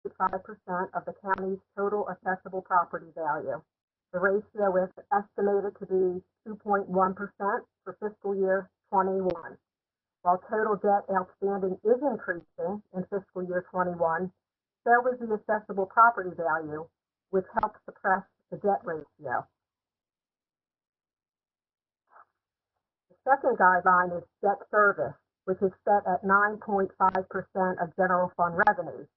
1.5% of the county's total assessable property value. The ratio is estimated to be 2.1% for fiscal year 21. While total debt outstanding is increasing in fiscal year 21, so is the assessable property value, which helps suppress the debt ratio. The second guideline is debt service, which is set at 9.5% of general fund revenues.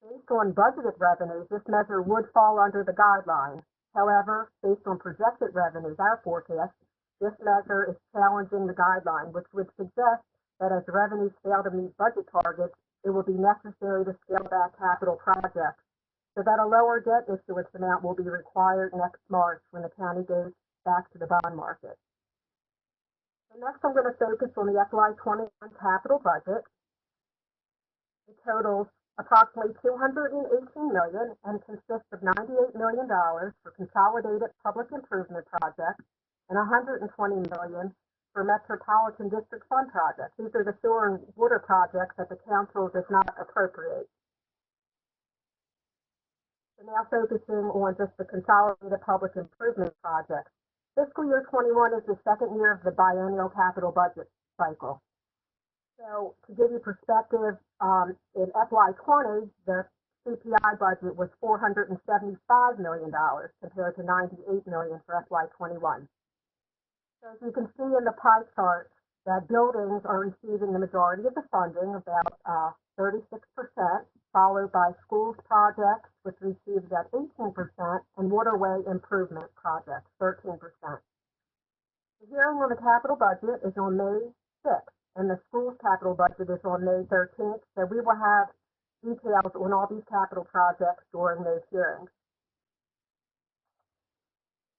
Based on budgeted revenues, this measure would fall under the guideline. However, based on projected revenues, our forecast, this measure is challenging the guideline, which would suggest that as revenues fail to meet budget targets, it will be necessary to scale back capital projects, so that a lower debt issuance amount will be required next March when the county goes back to the bond market. So next, I'm going to focus on the FY21 capital budget. It totals approximately $218 million and consists of $98 million for consolidated public improvement projects and $120 million for Metropolitan District Fund projects. These are the sewer and water projects that the council does not appropriate. So now focusing on just the consolidated public improvement projects. Fiscal year 21 is the second year of the biennial capital budget cycle. So to give you perspective, in FY20, the CPI budget was $475 million compared to $98 million for FY21. So as you can see in the pie chart, that buildings are receiving the majority of the funding, about 36%, followed by schools projects, which received about 18%, and waterway improvement projects, 13%. The hearing on the capital budget is on May 6th, and the schools capital budget is on May 13th, so we will have details on all these capital projects during those hearings.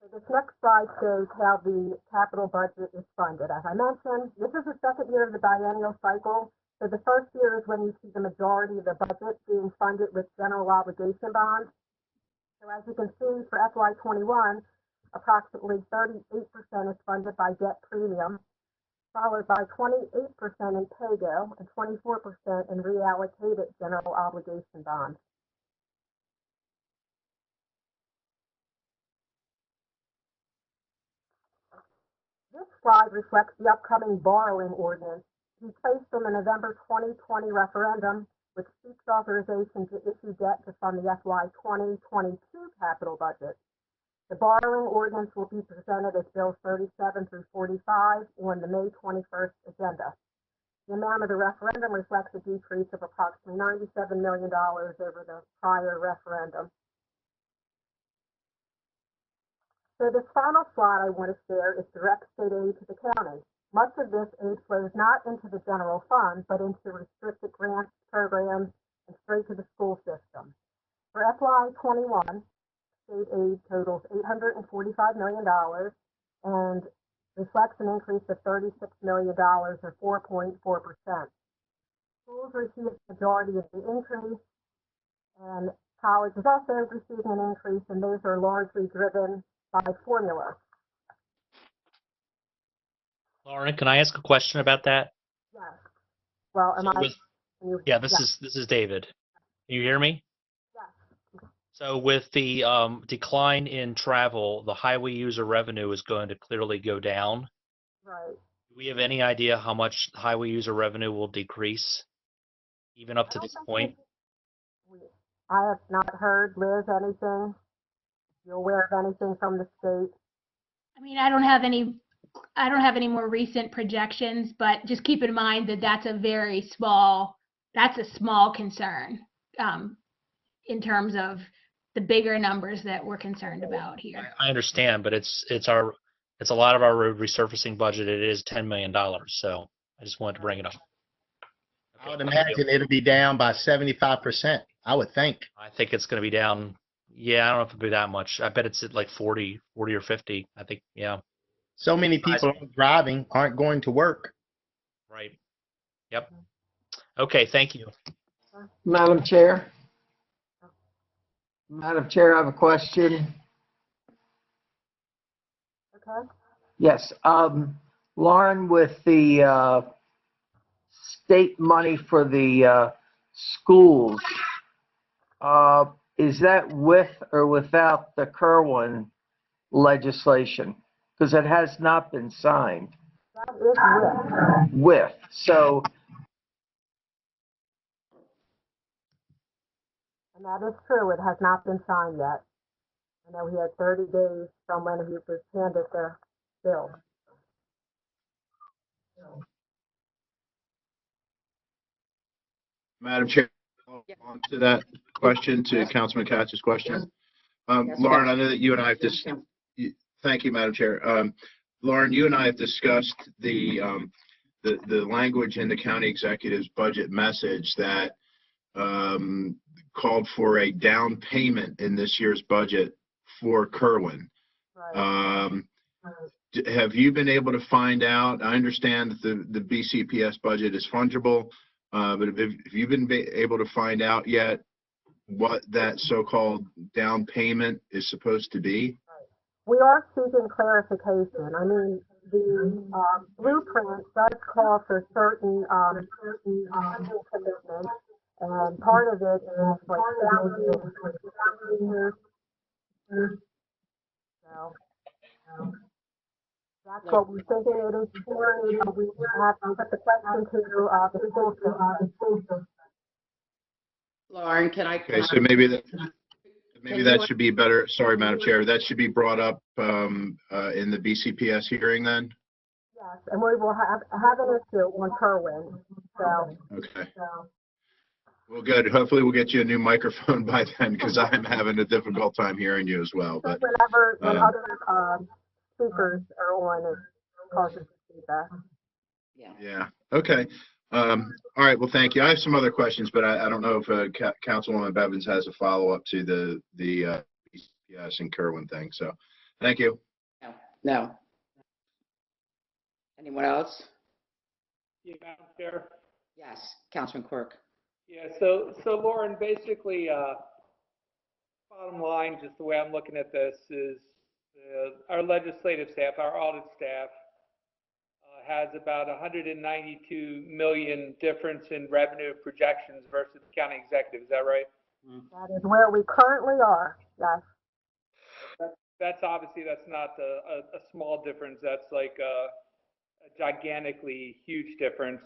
So this next slide shows how the capital budget is funded. As I mentioned, this is the second year of the biennial cycle. So the first year is when you see the majority of the budget being funded with general obligation bonds. So as you can see for FY21, approximately 38% is funded by debt premium, followed by 28% in PAYGO and 24% in reallocated general obligation bonds. This slide reflects the upcoming borrowing ordinance to be placed on the November 2020 referendum, which seeks authorization to issue debt to fund the FY 2022 capital budget. The borrowing ordinance will be presented as Bills 37 through 45 on the May 21st agenda. The amount of the referendum reflects a decrease of approximately $97 million over the prior referendum. So this final slide I want to share is direct state aid to the county. Much of this aid flows not into the general fund, but into restricted grants, programs, and straight to the school system. For FY21, state aid totals $845 million and reflects an increase of $36 million or 4.4%. Schools receive the majority of the increase, and college is also receiving an increase, and those are largely driven by formula. Lauren, can I ask a question about that? Yes. Well, this is David. Can you hear me? Yes. So with the decline in travel, the highway user revenue is going to clearly go down. Right. Do we have any idea how much highway user revenue will decrease, even up to this point? I have not heard, Liz, anything. You aware of anything from the state? I mean, I don't have any more recent projections, but just keep in mind that that's a small concern in terms of the bigger numbers that we're concerned about here. I understand, but it's a lot of our road resurfacing budget. It is $10 million, so I just wanted to bring it up. Okay, I would imagine it'll be down by 75%. I would think. I think it's going to be down. Yeah, I don't know if it'll be that much. I bet it's at like 40 or 50. I think, yeah. So many people driving aren't going to work. Right. Yep. Okay, thank you. Madam Chair. Madam Chair, I have a question. Okay. Yes. Lauren, with the state money for the schools, Is that with or without the Kerwin legislation? Because it has not been signed. That is with. With. So, And that is true. It has not been signed yet. I know he had 30 days from when he was handed the bill. Madam Chair, on to that question, to Councilman Katz's question. Yes, Lauren, I know that you and I have thank you, Madam Chair. Lauren, you and I have discussed the language in the county executive's budget message that called for a down payment in this year's budget for Kerwin. Right. Have you been able to find out? I understand that the BCPS budget is fungible, but have you been able to find out yet what that so-called down payment is supposed to be? We are seeking clarification. I mean, the blueprint does call for certain funding commitments, and part of it is like salaries for years. So that's what we're thinking it is for. We have to put the question to the school system. Lauren, can I? Okay, so maybe that should be better. Sorry, Madam Chair, that should be brought up in the BCPS hearing then? Yes, and we will have an issue on Kerwin. So. Okay. Well, good. Hopefully we'll get you a new microphone by then, because I'm having a difficult time hearing you as well. But when other speakers are on, it causes feedback. yeah. Okay. All right. Well, thank you. I have some other questions, but I don't know if Councilwoman Bevins has a follow-up to the BCPS and Kerwin thing. So thank you. No. Anyone else? Yeah, Madam Chair. Yes, Councilman Quirk. Yeah, so Lauren, basically, bottom line, just the way I'm looking at this is our legislative staff, our audit staff, has about 192 million difference in revenue projections versus the county executive. Is that right? That is where we currently are. Yes. That's obviously, that's not a small difference. That's like a gigantically huge difference.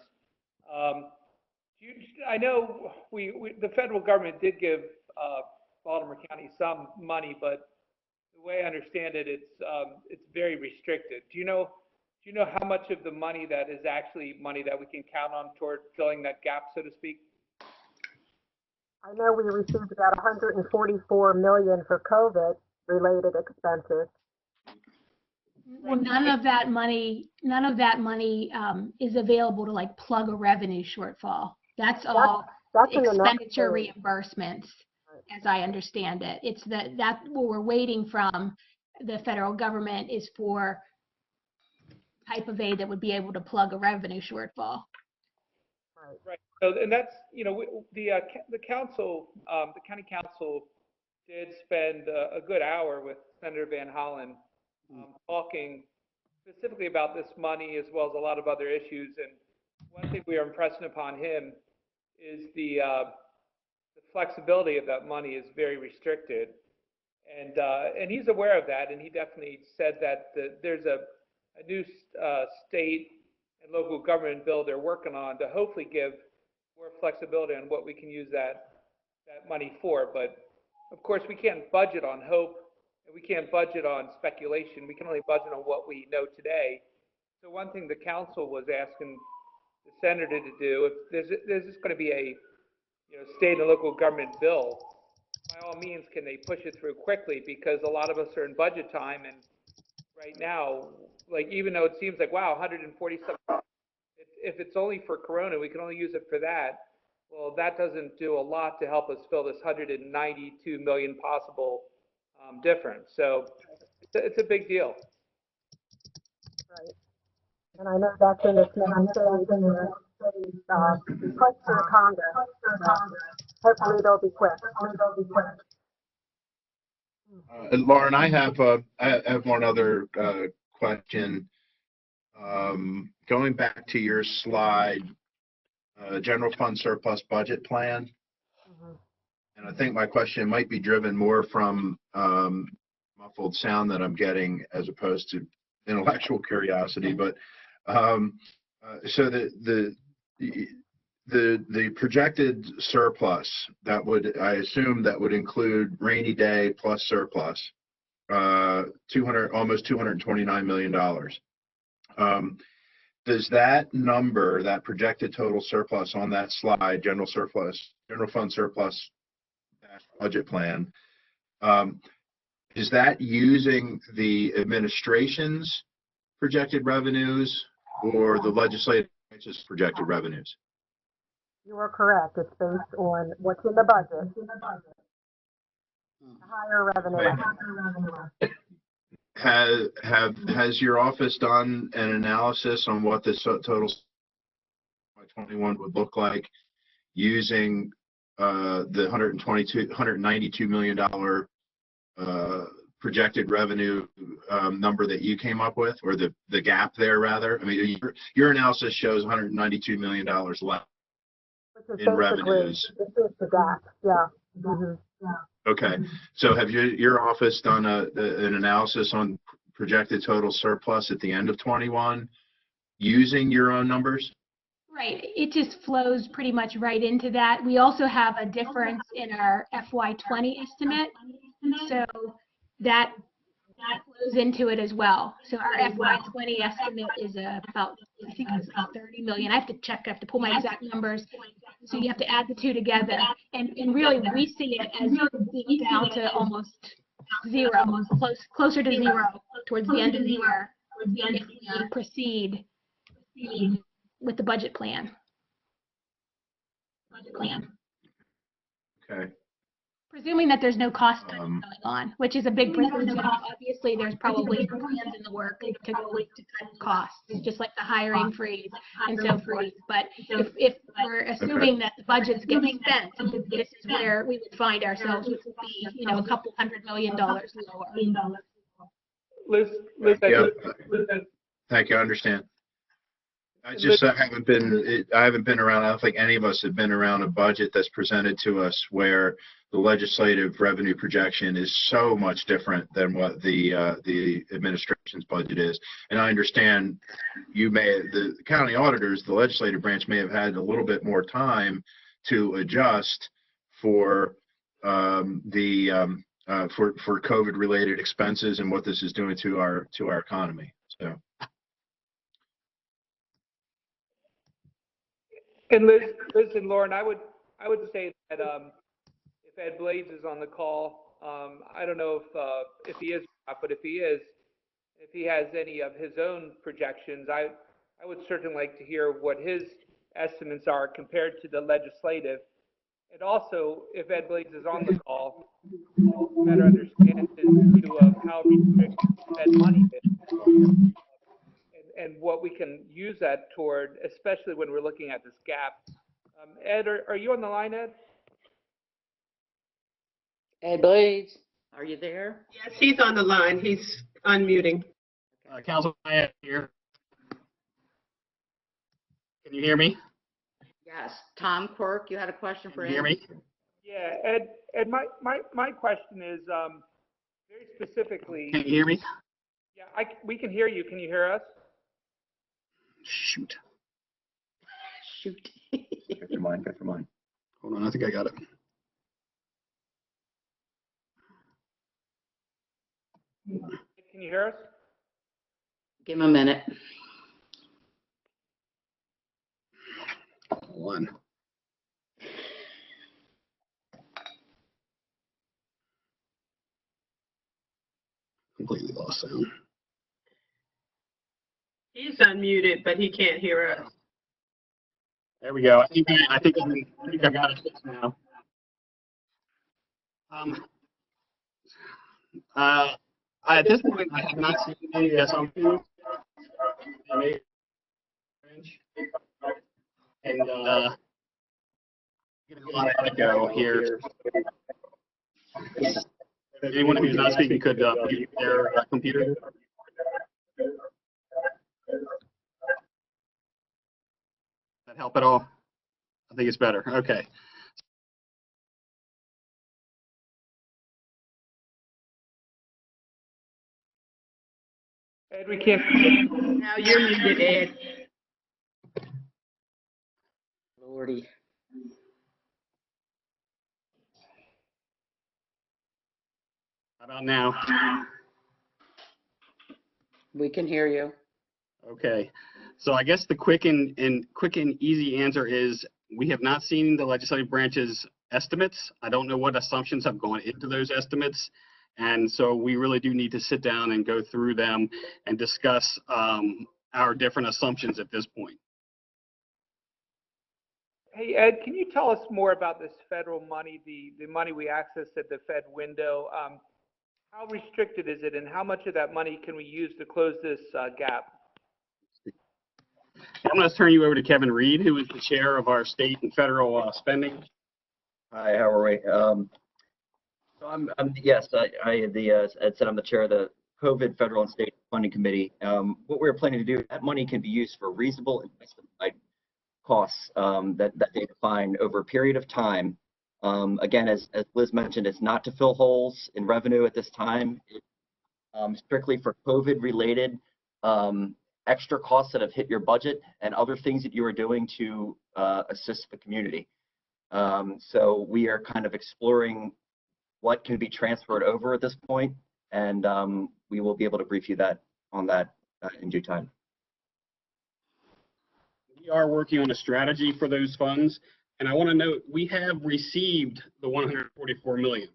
I know the federal government did give Baltimore County some money, but the way I understand it, it's very restricted. Do you know how much of the money that is actually money that we can count on toward filling that gap, so to speak? I know we received about 144 million for COVID-related expenses. Well, none of that money is available to like plug a revenue shortfall. That's all That's in the next expenditure phase. reimbursements, as I understand it. It's that what we're waiting from the federal government is for type of aid that would be able to plug a revenue shortfall. Right. So, and that's, the council, the county council did spend a good hour with Senator Van Hollen talking specifically about this money as well as a lot of other issues. And one thing we are impressing upon him is the flexibility of that money is very restricted. And he's aware of that. And he definitely said that there's a new state and local government bill they're working on to hopefully give more flexibility on what we can use that money for. But of course, we can't budget on hope, and we can't budget on speculation. We can only budget on what we know today. So one thing the council was asking the senator to do, if there's just going to be a state and local government bill, by all means, can they push it through quickly? Because a lot of us are in budget time, and right now, like, even though it seems like, wow, 147, if it's only for Corona, we can only use it for that. Well, that doesn't do a lot to help us fill this 192 million possible difference. So it's a big deal. Right. And I know that's in the next phase request to the Congress. Hopefully they'll be quick. Lauren, I have one other question. Going back to your slide, general fund surplus budget plan. and I think my question might be driven more from muffled sound that I'm getting as opposed to intellectual curiosity. But so the projected surplus that would, I assume that would include rainy day plus surplus, almost $229 million. Does that number, that projected total surplus on that slide, general fund surplus budget plan, is that using the administration's projected revenues or the legislative branch's projected revenues? You are correct. It's based on what's in the budget. The higher revenue. Has your office done an analysis on what the total by 21 would look like using the $192 million projected revenue number that you came up with, or the gap there rather? I mean, your analysis shows $192 million left in revenues. This is the gap. Yeah. Mm-hmm. Okay, so have your office done an analysis on projected total surplus at the end of 21 using your own numbers? Right. It just flows pretty much right into that. We also have a difference in our FY20 estimate. So that flows into it as well. So our FY20 estimate is about, I think it's about 30 million. I have to check, I have to pull my exact numbers. So you have to add the two together. And really we see it as being down to almost zero, closer to zero towards the end of the year if we proceed with the budget plan. Okay. Presuming that there's no cost cutting going on, which is a big presumption. Obviously, there's probably plans in the work to cut costs, just like the hiring freeze and so forth. But if we're assuming that the budget's getting spent, this is where we would find ourselves, which would be, a couple $100 million lower. Liz, Thank you. I understand. I haven't been around. I don't think any of us have been around a budget that's presented to us where the legislative revenue projection is so much different than what the administration's budget is. And I understand the county auditors, the legislative branch may have had a little bit more time to adjust for for COVID related expenses and what this is doing to our economy. So. And Liz and Lauren, I would say that if Ed Blades is on the call, I don't know if he is, but if he has any of his own projections, I would certainly like to hear what his estimates are compared to the legislative. And also, if Ed Blades is on the call, better understand his view of how restricted Ed money is. And what we can use that toward, especially when we're looking at this gap. Ed, are you on the line, Ed? Ed Blades, are you there? Yes, he's on the line. He's unmuting. Councilman, I am here. Can you hear me? Yes. Tom Quirk, you had a question for Can you hear me? Yeah, Ed, my question is very specifically. Can you hear me? Yeah, we can hear you. Can you hear us? Shoot. Got your mind. Hold on, I think I got it. Can you hear us? Give him a minute. Hold on. Completely lost sound. He's unmuted, but he can't hear us. There we go. I think I got it now. At this point, I have not seen any assumptions. And get a lot of echo here. Anyone who's not speaking could mute their computer. That help at all? I think it's better. Okay. Ed, we can't. Now you're muted, Ed. Lordy. How about now? We can hear you. Okay. So I guess the quick and easy answer is we have not seen the legislative branch's estimates. I don't know what assumptions have gone into those estimates. And so we really do need to sit down and go through them and discuss our different assumptions at this point. Hey, Ed, can you tell us more about this federal money, the money we accessed at the Fed window? How restricted is it, and how much of that money can we use to close this gap? I'm going to turn you over to Kevin Reed, who is the chair of our state and federal spending. Hi, how are we? So yes, Ed said I'm the chair of the COVID Federal and State Funding Committee. What we're planning to do, that money can be used for reasonable and justified costs that they define over a period of time. Again, as Liz mentioned, it's not to fill holes in revenue at this time. It's strictly for COVID-related extra costs that have hit your budget and other things that you are doing to assist the community. So we are kind of exploring what can be transferred over at this point, and we will be able to brief you on that in due time. We are working on a strategy for those funds, and I want to note we have received the $144 million,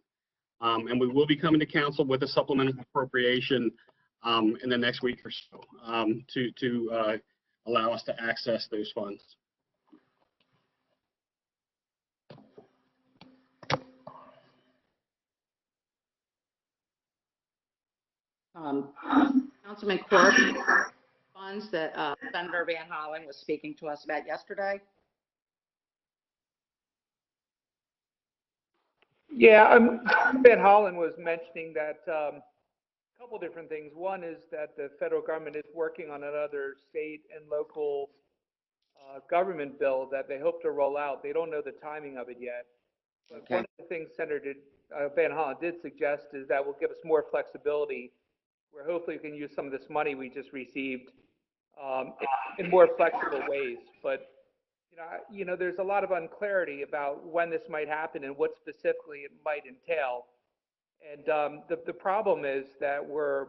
and we will be coming to council with a supplemental appropriation in the next week or so to allow us to access those funds. Councilman Quirk, funds that Senator Van Hollen was speaking to us about yesterday. Yeah, Van Hollen was mentioning that a couple different things. One is that the federal government is working on another state and local government bill that they hope to roll out. They don't know the timing of it yet. But Okay. one of the things Senator Van Hollen did suggest is that will give us more flexibility, where hopefully we can use some of this money we just received in more flexible ways. But there's a lot of unclarity about when this might happen and what specifically it might entail. And the problem is that we're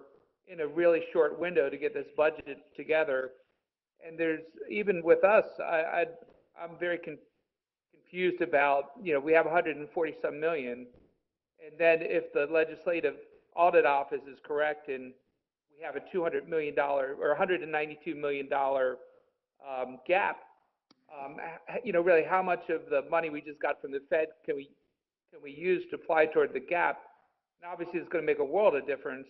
in a really short window to get this budget together. And there's, even with us, I'm very confused about, we have 140-some million. And then if the legislative audit office is correct and we have a $200 million or $192 million gap, really how much of the money we just got from the Fed can we use to apply toward the gap? And obviously it's going to make a world of difference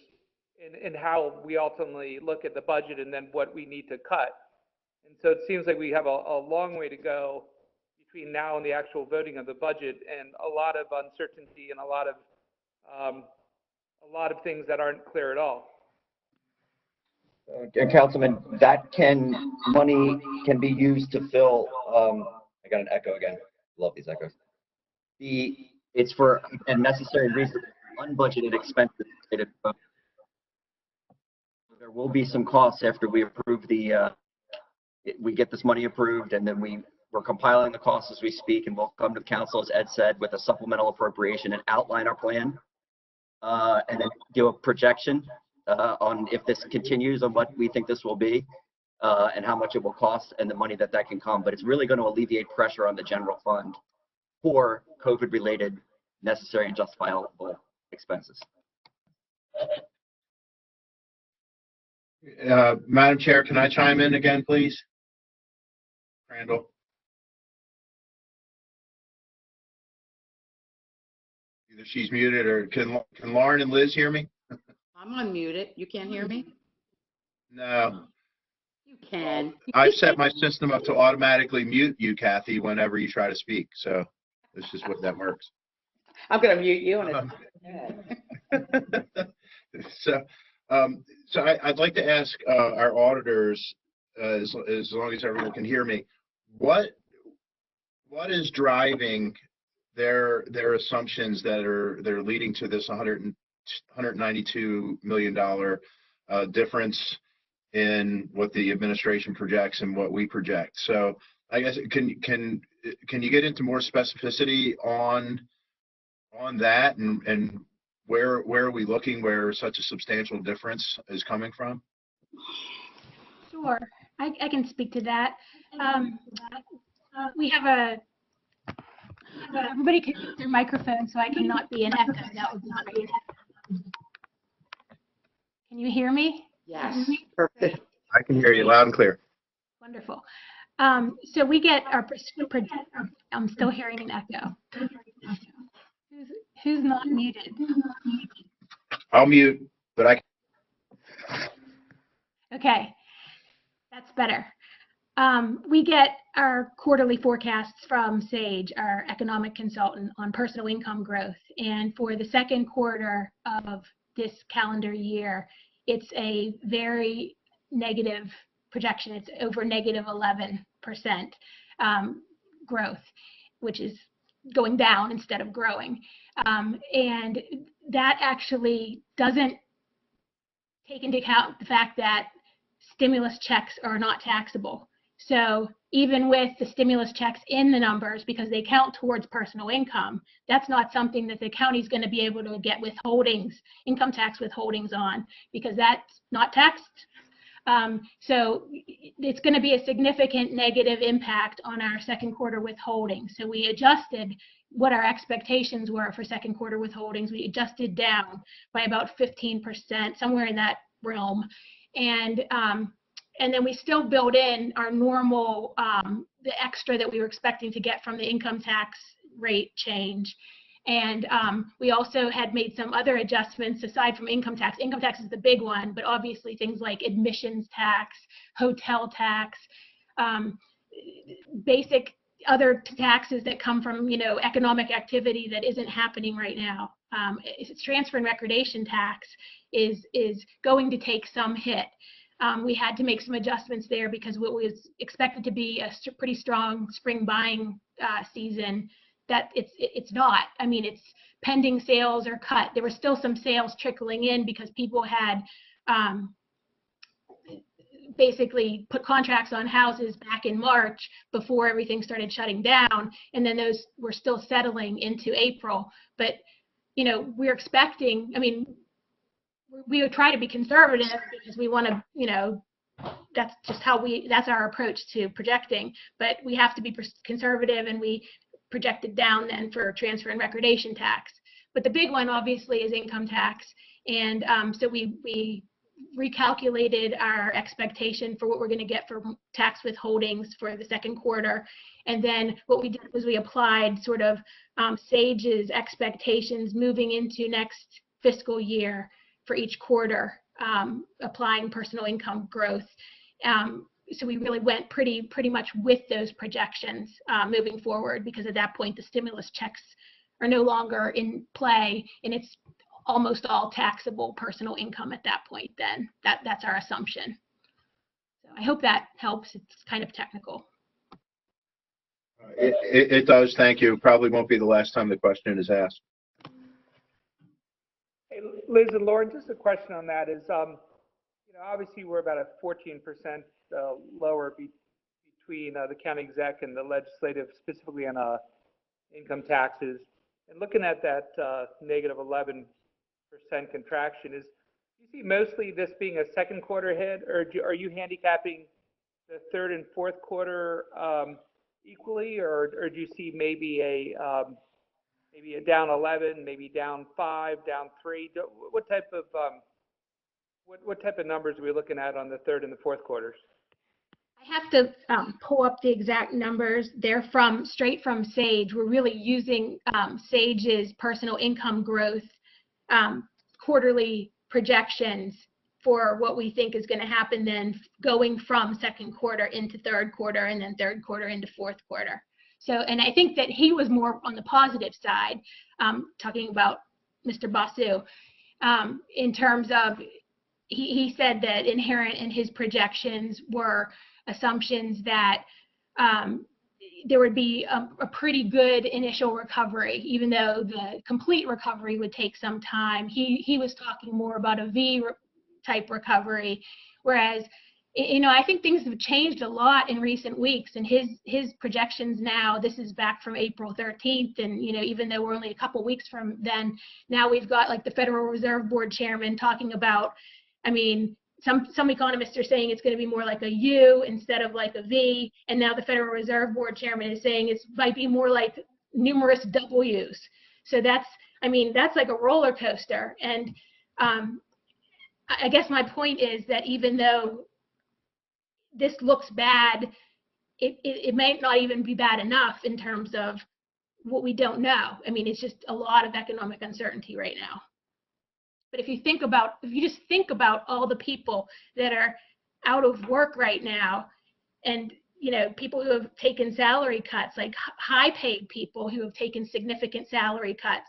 in how we ultimately look at the budget and then what we need to cut. And so it seems like we have a long way to go between now and the actual voting of the budget, and a lot of uncertainty and a lot of things that aren't clear at all. Councilman, money can be used to fill, I got an echo again. Love these echoes. It's for a necessary reason, unbudgeted expenses. There will be some costs after we approve we get this money approved, and then we're compiling the costs as we speak, and we'll come to council, as Ed said, with a supplemental appropriation and outline our plan, and then do a projection on if this continues, on what we think this will be, and how much it will cost, and the money that can come. But it's really going to alleviate pressure on the general fund for COVID-related necessary and justifiable expenses. Madam Chair, can I chime in again, please? Randall. Either she's muted, or can Lauren and Liz hear me? I'm unmuted. You can't hear me? No. You can. I've set my system up to automatically mute you, Kathy, whenever you try to speak. So this is what that works. I'm going to mute you. So I'd like to ask our auditors, as long as everyone can hear me, what is driving their assumptions that are leading to this $192 million difference in what the administration projects and what we project. So I guess can you get into more specificity on that and where are we looking where such a substantial difference is coming from? Sure, I can speak to that. We have everybody can use their microphone so I cannot be an echo. That would be great. Can you hear me? Yes, perfect. I can hear you loud and clear. Wonderful. So we get our, I'm still hearing an echo. Who's not muted? I'll mute, but I. Okay, that's better. We get our quarterly forecasts from Sage, our economic consultant, on personal income growth. And for the second quarter of this calendar year, it's a very negative projection. It's over negative 11% growth, which is going down instead of growing. And that actually doesn't take into account the fact that stimulus checks are not taxable. So even with the stimulus checks in the numbers, because they count towards personal income, that's not something that the county's going to be able to get withholdings, income tax withholdings on, because that's not taxed. So it's going to be a significant negative impact on our second quarter withholdings. So we adjusted what our expectations were for second quarter withholdings. We adjusted down by about 15%, somewhere in that realm. And then we still build in our normal, the extra that we were expecting to get from the income tax rate change. And we also had made some other adjustments aside from income tax. Income tax is the big one, but obviously things like admissions tax, hotel tax, basic other taxes that come from, economic activity that isn't happening right now. Transfer and recordation tax is going to take some hit. We had to make some adjustments there because what was expected to be a pretty strong spring buying season, that it's not. I mean, it's pending sales are cut. There were still some sales trickling in because people had basically put contracts on houses back in March before everything started shutting down, and then those were still settling into April. But we're expecting, we would try to be conservative because we want to, that's just that's our approach to projecting, but we have to be conservative, and we projected down then for transfer and recordation tax. But the big one obviously is income tax. And so we recalculated our expectation for what we're going to get for tax withholdings for the second quarter. And then what we did was we applied sort of Sage's expectations moving into next fiscal year for each quarter, applying personal income growth. So we really went pretty much with those projections moving forward, because at that point the stimulus checks are no longer in play, and it's almost all taxable personal income at that point. Then that's our assumption. So I hope that helps. It's kind of technical. It does. Thank you. Probably won't be the last time the question is asked. Hey, Liz and Lauren, just a question on that is, obviously we're about a 14% lower between the county exec and the legislative, specifically on income taxes. And looking at that negative 11% contraction, do you see mostly this being a second quarter hit, or are you handicapping the third and fourth quarter equally, or do you see maybe a down 11, maybe down 5, down 3? What type of numbers are we looking at on the third and the fourth quarters? I have to pull up the exact numbers. They're straight from Sage. We're really using Sage's personal income growth quarterly projections for what we think is going to happen then going from second quarter into third quarter, and then third quarter into fourth quarter. So, and I think that he was more on the positive side, talking about Mr. Basu, in terms of, he said that inherent in his projections were assumptions that there would be a pretty good initial recovery, even though the complete recovery would take some time. He was talking more about a V-type recovery, Whereas, I think things have changed a lot in recent weeks, and his projections now, this is back from April 13th, and, even though we're only a couple weeks from then, now we've got like the Federal Reserve Board chairman talking about, some economists are saying it's going to be more like a U instead of like a V, and now the Federal Reserve Board chairman is saying it might be more like numerous W's. So that's like a roller coaster. And I guess my point is that even though this looks bad, it might not even be bad enough in terms of what we don't know. It's just a lot of economic uncertainty right now. But if you just think about all the people that are out of work right now, and people who have taken salary cuts, like high paid people who have taken significant salary cuts.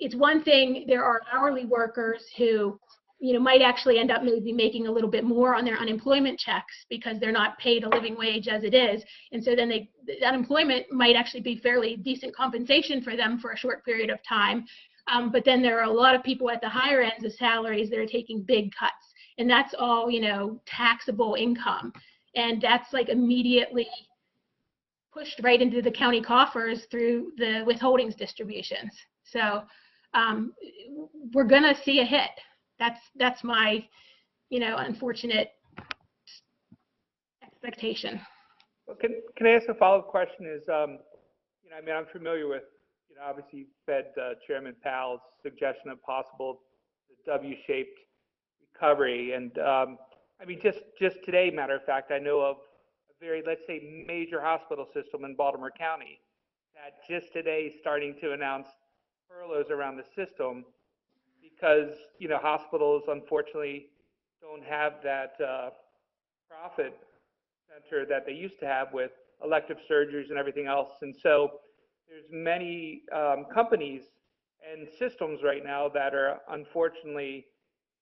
It's one thing, there are hourly workers who might actually end up maybe making a little bit more on their unemployment checks because they're not paid a living wage as it is. And so then the unemployment might actually be fairly decent compensation for them for a short period of time. But then there are a lot of people at the higher ends of salaries that are taking big cuts. And that's all, taxable income. And that's like immediately pushed right into the county coffers through the withholdings distributions. So we're going to see a hit. That's my, unfortunate expectation. Well, can I ask a follow-up question? I'm familiar with, obviously Fed Chairman Powell's suggestion of possible W-shaped recovery, and just today, matter of fact, I know of a very, let's say, major hospital system in Baltimore County that just today is starting to announce furloughs around the system, because hospitals unfortunately don't have that profit center that they used to have with elective surgeries and everything else. And so there's many companies and systems right now that are unfortunately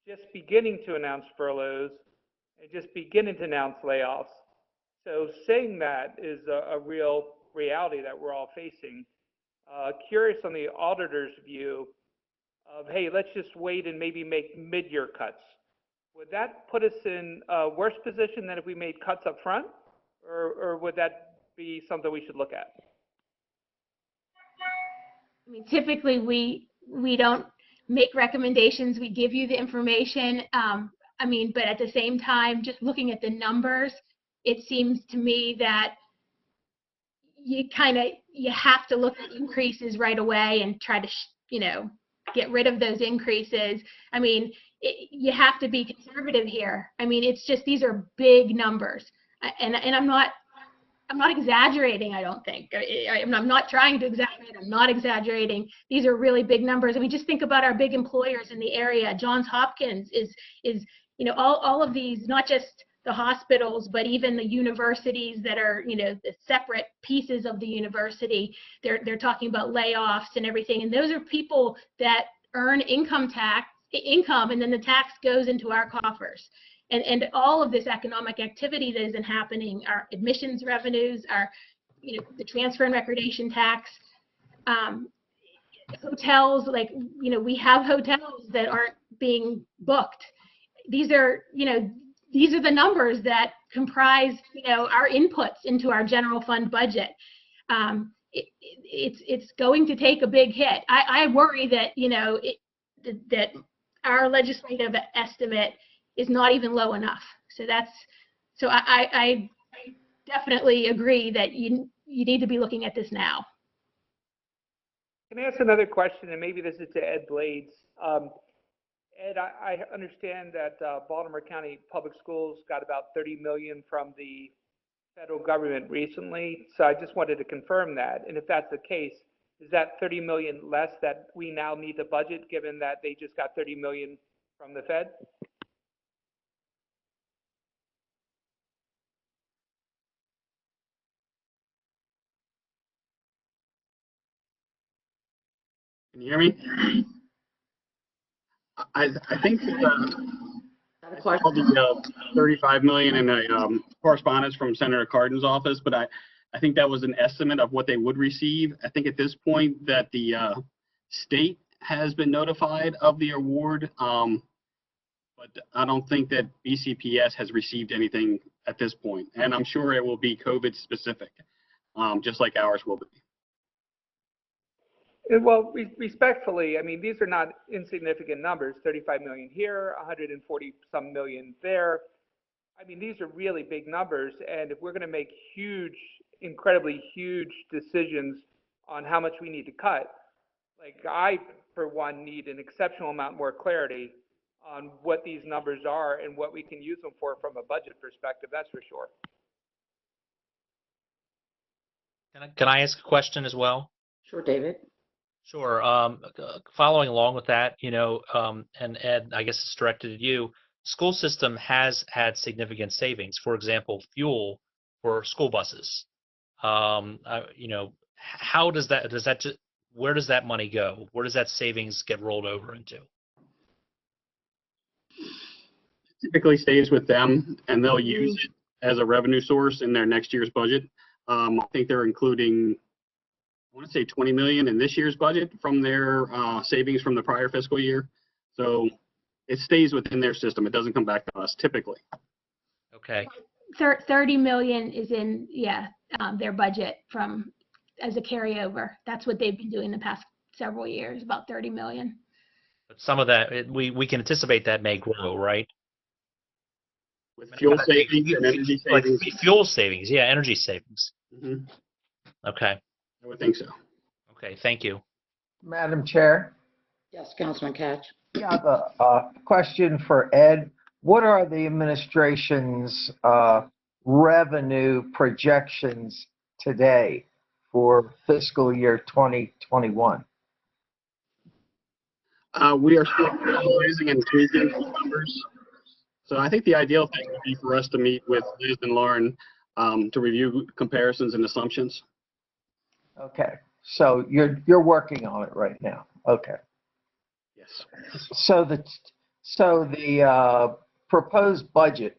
just beginning to announce furloughs and just beginning to announce layoffs. So saying that is a real reality that we're all facing. Curious on the auditor's view of, hey, let's just wait and maybe make mid-year cuts. Would that put us in a worse position than if we made cuts up front, or would that be something we should look at? Typically we don't make recommendations. We give you the information. But at the same time, just looking at the numbers, it seems to me that you have to look at increases right away and try to, get rid of those increases. You have to be conservative here. It's just, these are big numbers, and I'm not exaggerating. I don't think I'm not trying to exaggerate. I'm not exaggerating. These are really big numbers. Just think about our big employers in the area. Johns Hopkins is all of these, not just the hospitals, but even the universities that are, the separate pieces of the university. They're talking about layoffs and everything. And those are people that earn income, and then the tax goes into our coffers. And all of this economic activity that isn't happening, our admissions revenues, our, the transfer and recordation tax, hotels, we have hotels that aren't being booked. These are the numbers that comprise, our inputs into our general fund budget. It's going to take a big hit. I worry that, that our legislative estimate is not even low enough. So I definitely agree that you need to be looking at this now. Can I ask another question, and maybe this is to Ed Blades? Ed, I understand that Baltimore County Public Schools got about $30 million from the federal government recently, so I just wanted to confirm that. And if that's the case, is that $30 million less that we now need to budget, given that they just got $30 million from the Fed? Can you hear me? I think all the 35 million in the correspondence from Senator Cardin's office, but I think that was an estimate of what they would receive. I think at this point that the state has been notified of the award, but but I don't think that BCPS has received anything at this point, and I'm sure it will be COVID specific, just like ours will be. Well, respectfully, I mean, these are not insignificant numbers, 35 million here, 140 some million there. I mean, these are really big numbers, and if we're going to make huge, incredibly huge decisions on how much we need to cut, like I, for one, need an exceptional amount more clarity on what these numbers are and what we can use them for from a budget perspective, that's for sure. Can I ask a question as well? Sure, David. Sure. Following along with that, and Ed, I guess it's directed at you. School system has had significant savings. For example, fuel for school buses. How does that where does that money go? Where does that savings get rolled over into? Typically stays with them, and they'll use it as a revenue source in their next year's budget. I think they're including, I want to say 20 million in this year's budget from their savings from the prior fiscal year. So it stays within their system. It doesn't come back to us typically. Okay. 30 million is in, their budget as a carryover. That's what they've been doing the past several years, about 30 million. But some of that, we can anticipate that may grow, right? With fuel savings and energy savings. Like fuel savings, yeah, energy savings. Mm-hmm. Okay. I would think so. Okay, thank you. Madam Chair, Yes, Councilman Catch. I have a question for Ed. What are the administration's revenue projections today for fiscal year 2021? We are still analyzing and tweaking those numbers. So I think the ideal thing would be for us to meet with Liz and Lauren to review comparisons and assumptions. Okay, so you're working on it right now. Okay. Yes. So the proposed budget,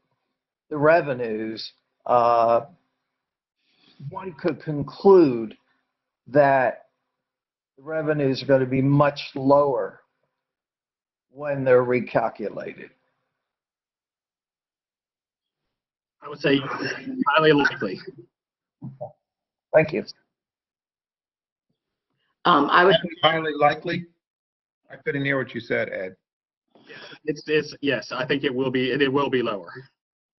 the revenues, one could conclude that the revenues are going to be much lower when they're recalculated. I would say highly likely. Thank you. I would. Highly likely? I couldn't hear what you said, Ed. It's yes, I think it will be lower.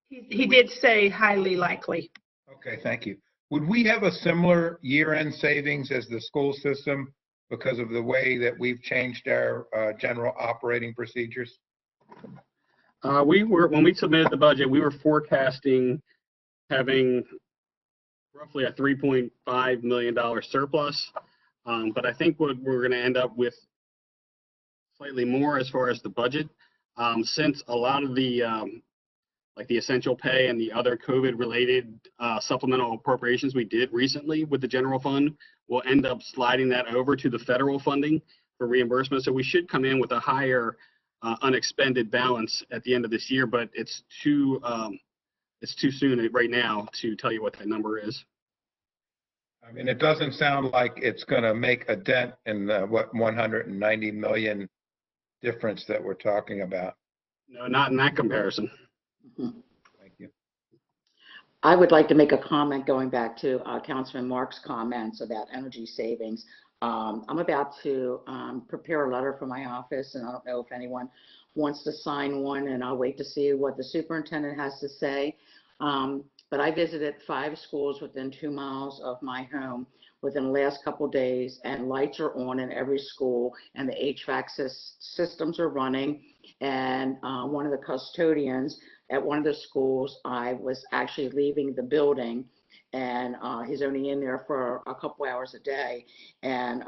He did say highly likely. Okay, thank you. Would we have a similar year-end savings as the school system because of the way that we've changed our general operating procedures? When we submitted the budget, we were forecasting having roughly a $3.5 million surplus. But I think what we're going to end up with slightly more as far as the budget, since a lot of the like the essential pay and the other COVID-related supplemental appropriations we did recently with the general fund, we'll end up sliding that over to the federal funding for reimbursement. So we should come in with a higher unexpended balance at the end of this year, but it's too soon right now to tell you what that number is. I mean, it doesn't sound like it's going to make a dent in the, what, 190 million difference that we're talking about. No, not in that comparison. Thank you. I would like to make a comment going back to Councilman Mark's comments about energy savings. I'm about to prepare a letter for my office, and I don't know if anyone wants to sign one, and I'll wait to see what the superintendent has to say. But I visited 5 schools within 2 miles of my home within the last couple of days, and lights are on in every school, and the HVAC systems are running. And one of the custodians at one of the schools, I was actually leaving the building, and he's only in there for a couple hours a day. And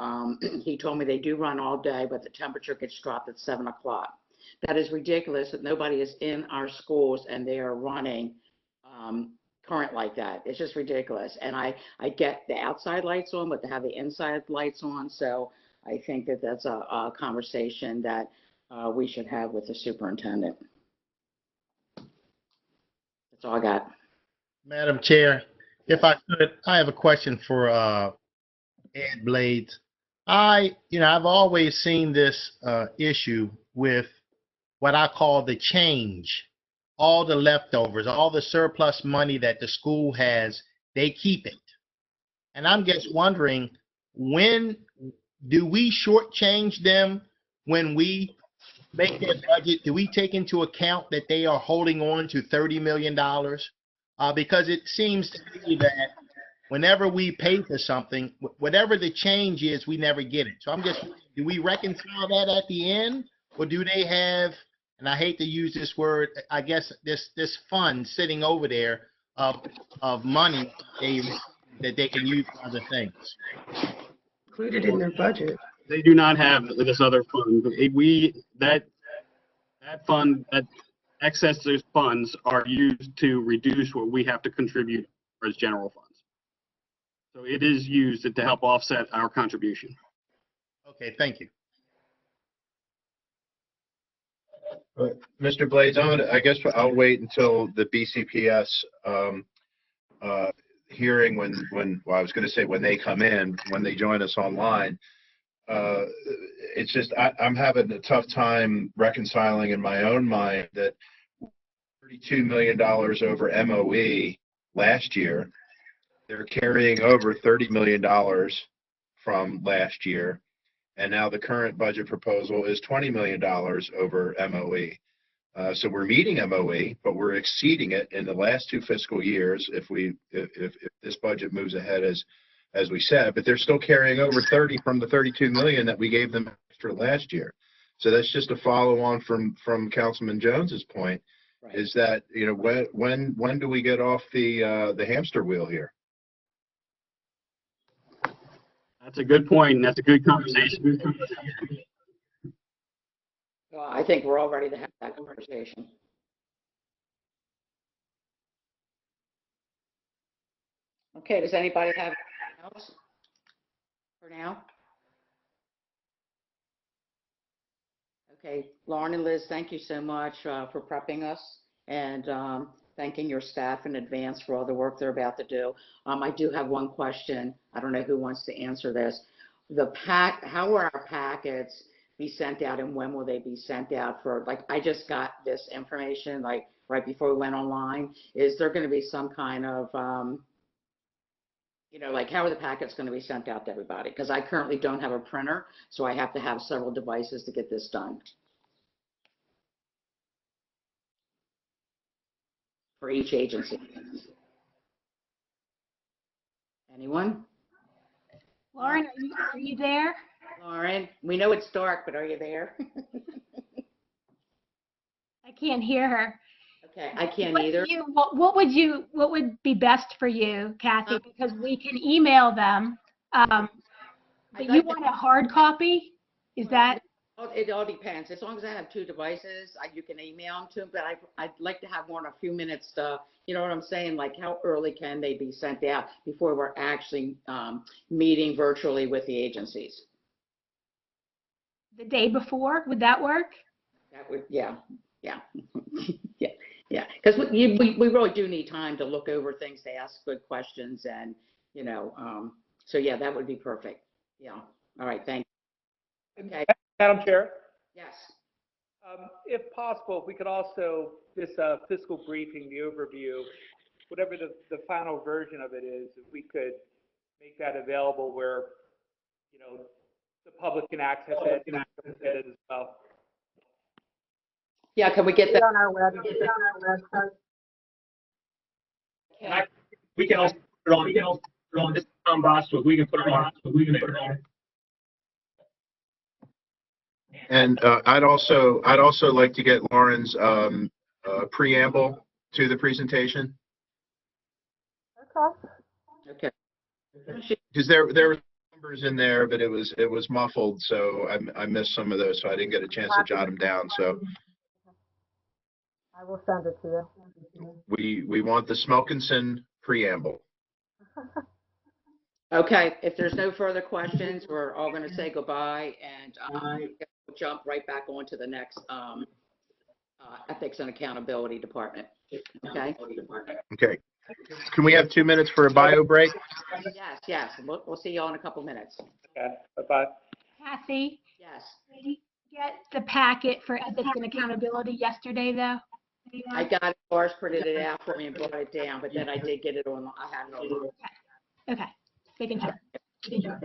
he told me they do run all day, but the temperature gets dropped at 7 o'clock. That is ridiculous that nobody is in our schools and they are running current like that. It's just ridiculous. And I get the outside lights on, but to have the inside lights on. So I think that that's a conversation that we should have with the superintendent. That's all I got. Madam Chair, if I could, I have a question for Ed Blades. I've always seen this issue with what I call the change, all the leftovers, all the surplus money that the school has, they keep it. And I'm just wondering, when do we shortchange them when we make their budget? Do we take into account that they are holding on to $30 million? Because it seems to me that whenever we pay for something, whatever the change is, we never get it. So I'm just, do we reconcile that at the end? Or do they have, and I hate to use this word, I guess this fund sitting over there of money that they can use for other things? Included in their budget. They do not have this other fund. That fund, that excess those funds are used to reduce what we have to contribute as general funds. So it is used to help offset our contribution. Okay, thank you. Mr. Blades, I guess I'll wait until the BCPS hearing when well, I was going to say when they come in, when they join us online. It's just I'm having a tough time reconciling in my own mind that $32 million over MOE last year, they're carrying over $30 million from last year, and now the current budget proposal is $20 million over MOE. So we're meeting MOE, but we're exceeding it in the last 2 fiscal years if this budget moves ahead as we said, but they're still carrying over 30 from the 32 million that we gave them extra last year. So that's just a follow on from Councilman Jones's point, right. Is that, you know, when do we get off the hamster wheel here? That's a good point, and that's a good conversation. Well, I think we're all ready to have that conversation. Okay, does anybody have anything else for now? Okay, Lauren and Liz, thank you so much for prepping us and thanking your staff in advance for all the work they're about to do. I do have one question. I don't know who wants to answer this. How will our packets be sent out, and when will they be sent out? For, like, I just got this information like right before we went online. Is there going to be some kind of you know, like, how are the packets going to be sent out to everybody? Because I currently don't have a printer, so I have to have several devices to get this done for each agency. Anyone? Lauren, are you there? Lauren, we know it's dark, but are you there? I can't hear her. Okay, I can't either. What would be best for you, Kathy? Because we can email them. But you want a hard copy? Is that? It all depends. As long as I have 2 devices, you can email them to them, but I'd like to have more than a few minutes to, you know what I'm saying? Like, how early can they be sent out before we're actually meeting virtually with the agencies? The day before, would that work? That would, yeah. Yeah, because we really do need time to look over things, to ask good questions, and, you know, so yeah, that would be perfect. Yeah. All right, thank you. Okay. Madam Chair? Yes. If possible, if we could also, this fiscal briefing, the overview, whatever the final version of it is, if we could make that available where, you know, the public can access it as well. Yeah, can we get that on our website? We can also put it on this Tom Boswell. We can put it on. And I'd also like to get Lauren's preamble to the presentation. Okay. Because there were numbers in there, but it was muffled, so I missed some of those, so I didn't get a chance to jot them down. So I will send it to you. We want the Smelkinson preamble. Okay, if there's no further questions, we're all going to say goodbye, and we'll jump right back onto the next Ethics and Accountability Department. Okay? Okay. Can we have 2 minutes for a bio break? Yes. We'll see you all in a couple minutes. Okay, bye-bye. Kathy? Yes. Do get the packet for ethics and accountability yesterday, though? I got it, Doris printed it out for me and brought it down, but then I did get it on, I had it on. Okay, making sure.